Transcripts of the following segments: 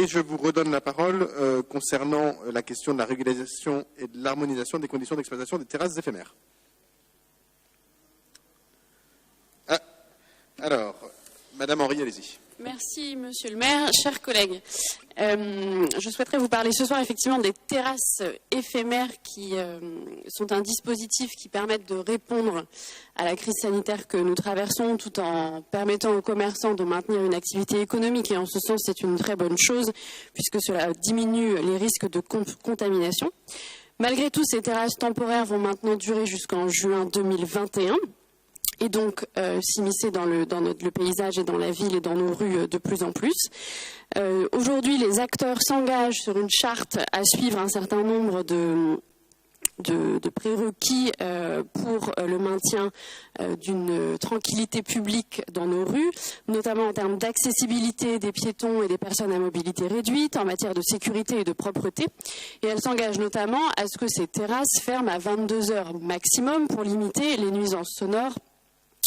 je vous redonne la parole concernant la question de la régularisation et de l'harmonisation des conditions d'exploitation des terrasses éphémères. Alors, Madame Henry, allez-y. Merci, Monsieur le maire. Chers collègues, je souhaiterais vous parler ce soir effectivement des terrasses éphémères qui sont un dispositif qui permet de répondre à la crise sanitaire que nous traversons tout en permettant aux commerçants de maintenir une activité économique. Et en ce sens, c'est une très bonne chose puisque cela diminue les risques de contamination. Malgré tout, ces terrasses temporaires vont maintenant durer jusqu'en juin 2021. Et donc s'immiscer dans le paysage et dans la ville et dans nos rues de plus en plus. Aujourd'hui, les acteurs s'engagent sur une charte à suivre un certain nombre de prérequis pour le maintien d'une tranquillité publique dans nos rues, notamment en termes d'accessibilité des piétons et des personnes à mobilité réduite, en matière de sécurité et de propreté. Et elle s'engage notamment à ce que ces terrasses ferment à 22 heures maximum pour limiter les nuisances sonores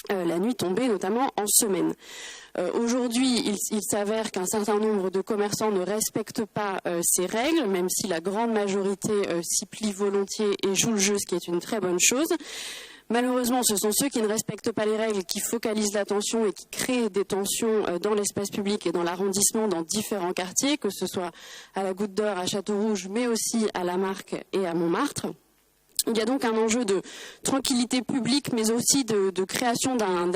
la nuit tombée, notamment en semaine. Aujourd'hui, il s'avère qu'un certain nombre de commerçants ne respectent pas ces règles, même si la grande majorité s'y plie volontiers et joue le jeu, ce qui est une très bonne chose. Malheureusement, ce sont ceux qui ne respectent pas les règles qui focalisent l'attention et qui créent des tensions dans l'espace public et dans l'arrondissement dans différents quartiers, que ce soit à la Goutte d'Or, à Châteaurouge, mais aussi à La Marque et à Montmartre. Il y a donc un enjeu de tranquillité publique, mais aussi de création d'un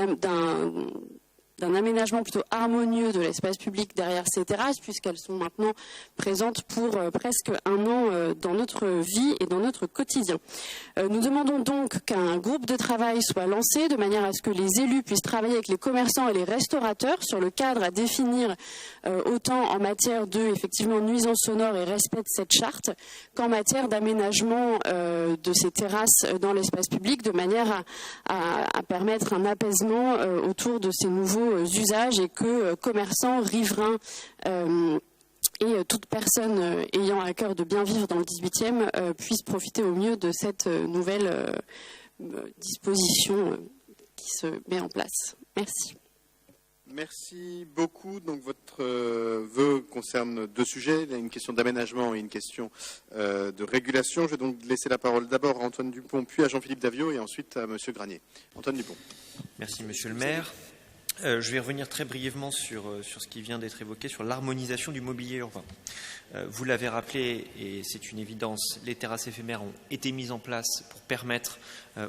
aménagement plutôt harmonieux de l'espace public derrière ces terrasses, puisqu'elles sont maintenant présentes pour presque un an dans notre vie et dans notre quotidien. Nous demandons donc qu'un groupe de travail soit lancé de manière à ce que les élus puissent travailler avec les commerçants et les restaurateurs sur le cadre à définir autant en matière de effectivement nuisances sonores et respect de cette charte qu'en matière d'aménagement de ces terrasses dans l'espace public, de manière à permettre un apaisement autour de ces nouveaux usages et que commerçants, riverains et toute personne ayant à cœur de bien vivre dans le 18e puisse profiter au mieux de cette nouvelle disposition qui se met en place. Merci. Merci beaucoup. Donc votre vœu concerne deux sujets. Il y a une question d'aménagement et une question de régulation. Je vais donc laisser la parole d'abord à Antoine Dupont, puis à Jean-Philippe Davio et ensuite à Monsieur Granier. Antoine Dupont. Merci Monsieur le maire. Je vais revenir très brièvement sur ce qui vient d'être évoqué, sur l'harmonisation du mobilier urbain. Vous l'avez rappelé, et c'est une évidence, les terrasses éphémères ont été mises en place pour permettre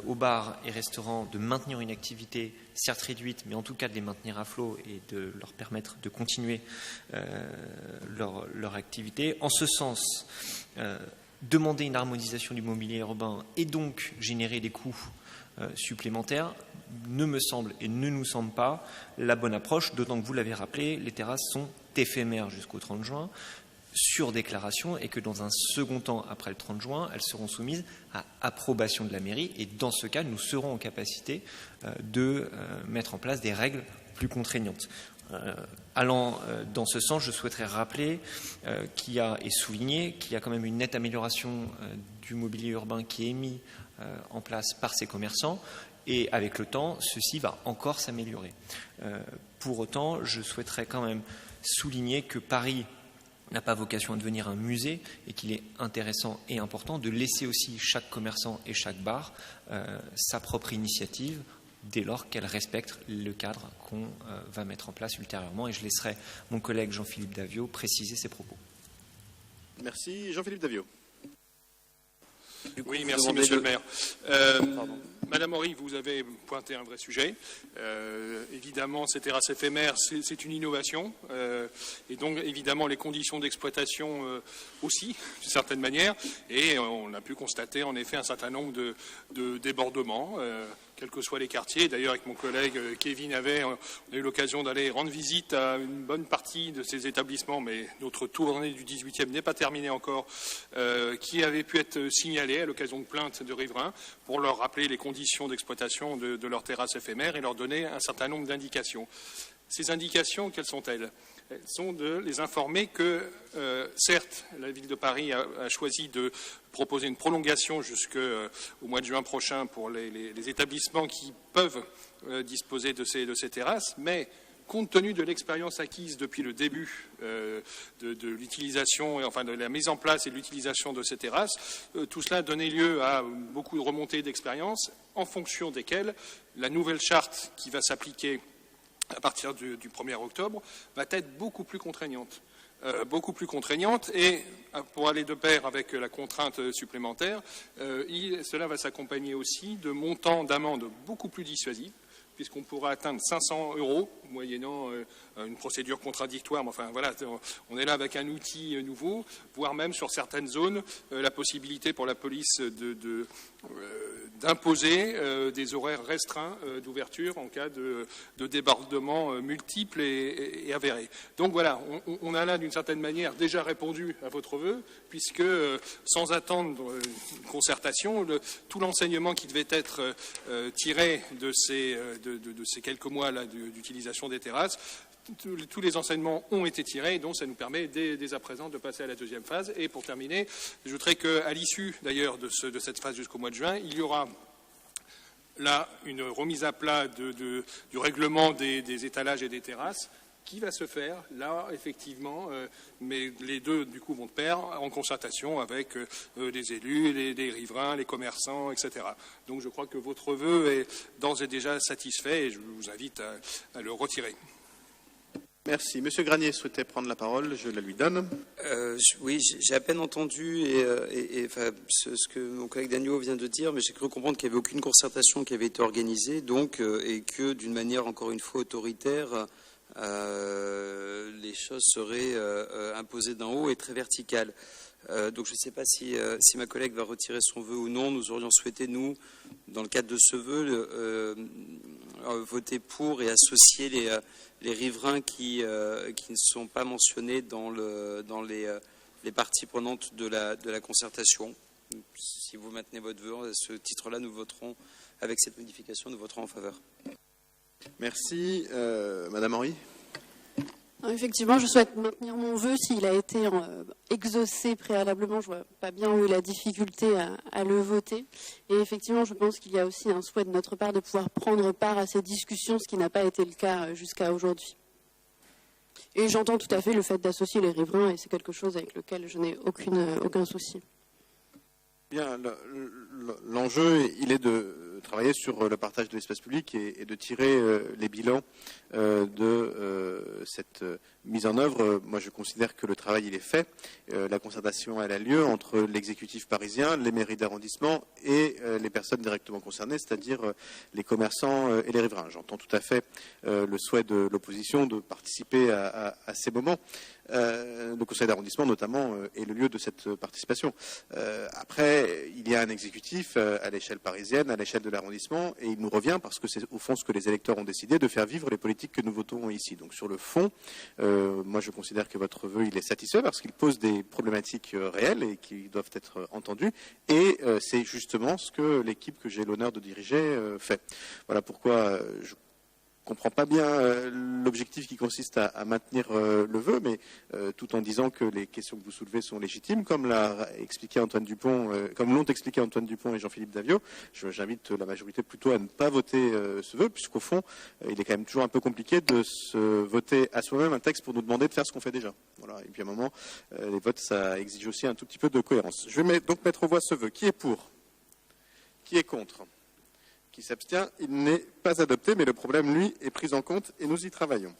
aux bars et restaurants de maintenir une activité certes réduite, mais en tout cas de les maintenir à flot et de leur permettre de continuer leur activité. En ce sens, demander une harmonisation du mobilier urbain et donc générer des coûts supplémentaires ne me semble et ne nous semble pas la bonne approche, d'autant que vous l'avez rappelé, les terrasses sont éphémères jusqu'au 30 juin sur déclaration et que dans un second temps, après le 30 juin, elles seront soumises à approbation de la mairie et dans ce cas, nous serons en capacité de mettre en place des règles plus contraignantes. Allant dans ce sens, je souhaiterais rappeler et souligner qu'il y a quand même une nette amélioration du mobilier urbain qui est mis en place par ces commerçants et avec le temps, ceci va encore s'améliorer. Pour autant, je souhaiterais quand même souligner que Paris n'a pas vocation à devenir un musée et qu'il est intéressant et important de laisser aussi chaque commerçant et chaque bar sa propre initiative dès lors qu'elle respecte le cadre qu'on va mettre en place ultérieurement. Et je laisserai mon collègue Jean-Philippe Davio préciser ses propos. Merci. Jean-Philippe Davio. Oui, merci Monsieur le maire. Madame Henry, vous avez pointé un vrai sujet. Évidemment, ces terrasses éphémères, c'est une innovation. Et donc, évidemment, les conditions d'exploitation aussi, d'une certaine manière. Et on a pu constater, en effet, un certain nombre de débordements, quels que soient les quartiers. D'ailleurs, avec mon collègue Kevin on a eu l'occasion d'aller rendre visite à une bonne partie de ces établissements, mais notre tournée du 18e n'est pas terminée encore, qui avaient pu être signalés à l'occasion de plaintes de riverains pour leur rappeler les conditions d'exploitation de leurs terrasses éphémères et leur donner un certain nombre d'indications. Ces indications, quelles sont-elles ? Elles sont de les informer que, certes, la ville de Paris a choisi de proposer une prolongation jusqu'au mois de juin prochain pour les établissements qui peuvent disposer de ces terrasses, mais compte tenu de l'expérience acquise depuis le début de l'utilisation, enfin de la mise en place et de l'utilisation de ces terrasses, tout cela a donné lieu à beaucoup de remontées d'expérience, en fonction desquelles la nouvelle charte qui va s'appliquer à partir du 1er octobre va être beaucoup plus contraignante. Et pour aller de pair avec la contrainte supplémentaire, cela va s'accompagner aussi de montants d'amende beaucoup plus dissuasifs, puisqu'on pourra atteindre 500 € moyennant une procédure contradictoire. Mais enfin, voilà, on est là avec un outil nouveau, voire même sur certaines zones, la possibilité pour la police d'imposer des horaires restreints d'ouverture en cas de débordements multiples et avérés. Donc voilà, on a là d'une certaine manière déjà répondu à votre vœu, puisque sans attendre une concertation, tout l'enseignement qui devait être tiré de ces quelques mois-là d'utilisation des terrasses, tous les enseignements ont été tirés, donc ça nous permet dès à présent de passer à la deuxième phase. Et pour terminer, j'ajouterai qu'à l'issue d'ailleurs de cette phase jusqu'au mois de juin, il y aura là une remise à plat du règlement des étalages et des terrasses qui va se faire, là, effectivement, mais les deux, du coup, vont de pair, en concertation avec les élus, les riverains, les commerçants, etc. Donc je crois que votre vœu est d'ores et déjà satisfait et je vous invite à le retirer. Merci. Monsieur Granier souhaitait prendre la parole, je la lui donne. Oui, j'ai à peine entendu enfin, ce que mon collègue Dagneau vient de dire, mais j'ai cru comprendre qu'il n'y avait aucune concertation qui avait été organisée, donc, et que d'une manière encore une fois autoritaire, les choses seraient imposées d'en haut et très verticales. Donc je ne sais pas si ma collègue va retirer son vœu ou non. Nous aurions souhaité, nous, dans le cadre de ce vœu, voter pour et associer les riverains qui ne sont pas mentionnés dans les parties prenantes de la concertation. Si vous maintenez votre vœu, à ce titre-là, nous voterons, avec cette modification, nous voterons en faveur. Merci. Madame Henry. Effectivement, je souhaite maintenir mon vœu. S'il a été exaucé préalablement, je ne vois pas bien où est la difficulté à le voter. Et effectivement, je pense qu'il y a aussi un souhait de notre part de pouvoir prendre part à ces discussions, ce qui n'a pas été le cas jusqu'à aujourd'hui. Et j'entends tout à fait le fait d'associer les riverains, et c'est quelque chose avec lequel je n'ai aucun souci. Bien, l'enjeu, il est de travailler sur le partage de l'espace public et de tirer les bilans de cette mise en œuvre. Moi, je considère que le travail, il est fait. La concertation, elle a lieu entre l'exécutif parisien, les mairies d'arrondissement et les personnes directement concernées, c'est-à-dire les commerçants et les riverains. J'entends tout à fait le souhait de l'opposition de participer à ces moments. Le conseil d'arrondissement, notamment, est le lieu de cette participation. Après, il y a un exécutif à l'échelle parisienne, à l'échelle de l'arrondissement, et il nous revient, parce que c'est au fond ce que les électeurs ont décidé, de faire vivre les politiques que nous votons ici. Donc sur le fond, moi je considère que votre vœu, il est satisfait, parce qu'il pose des problématiques réelles et qui doivent être entendues, et c'est justement ce que l'équipe que j'ai l'honneur de diriger fait. Voilà pourquoi je ne comprends pas bien l'objectif qui consiste à maintenir le vœu, mais tout en disant que les questions que vous soulevez sont légitimes, comme l'ont expliqué Antoine Dupont et Jean-Philippe Davio. J'invite la majorité plutôt à ne pas voter ce vœu, puisqu'au fond, il est quand même toujours un peu compliqué de se voter à soi-même un texte pour nous demander de faire ce qu'on fait déjà. Voilà. Et puis à un moment, les votes, ça exige aussi un tout petit peu de cohérence. Je vais donc mettre aux voix ce vœu. Qui est pour? Qui est contre? Qui s'abstient, il n'est pas adopté, mais le problème, lui, est pris en compte et nous y travaillons.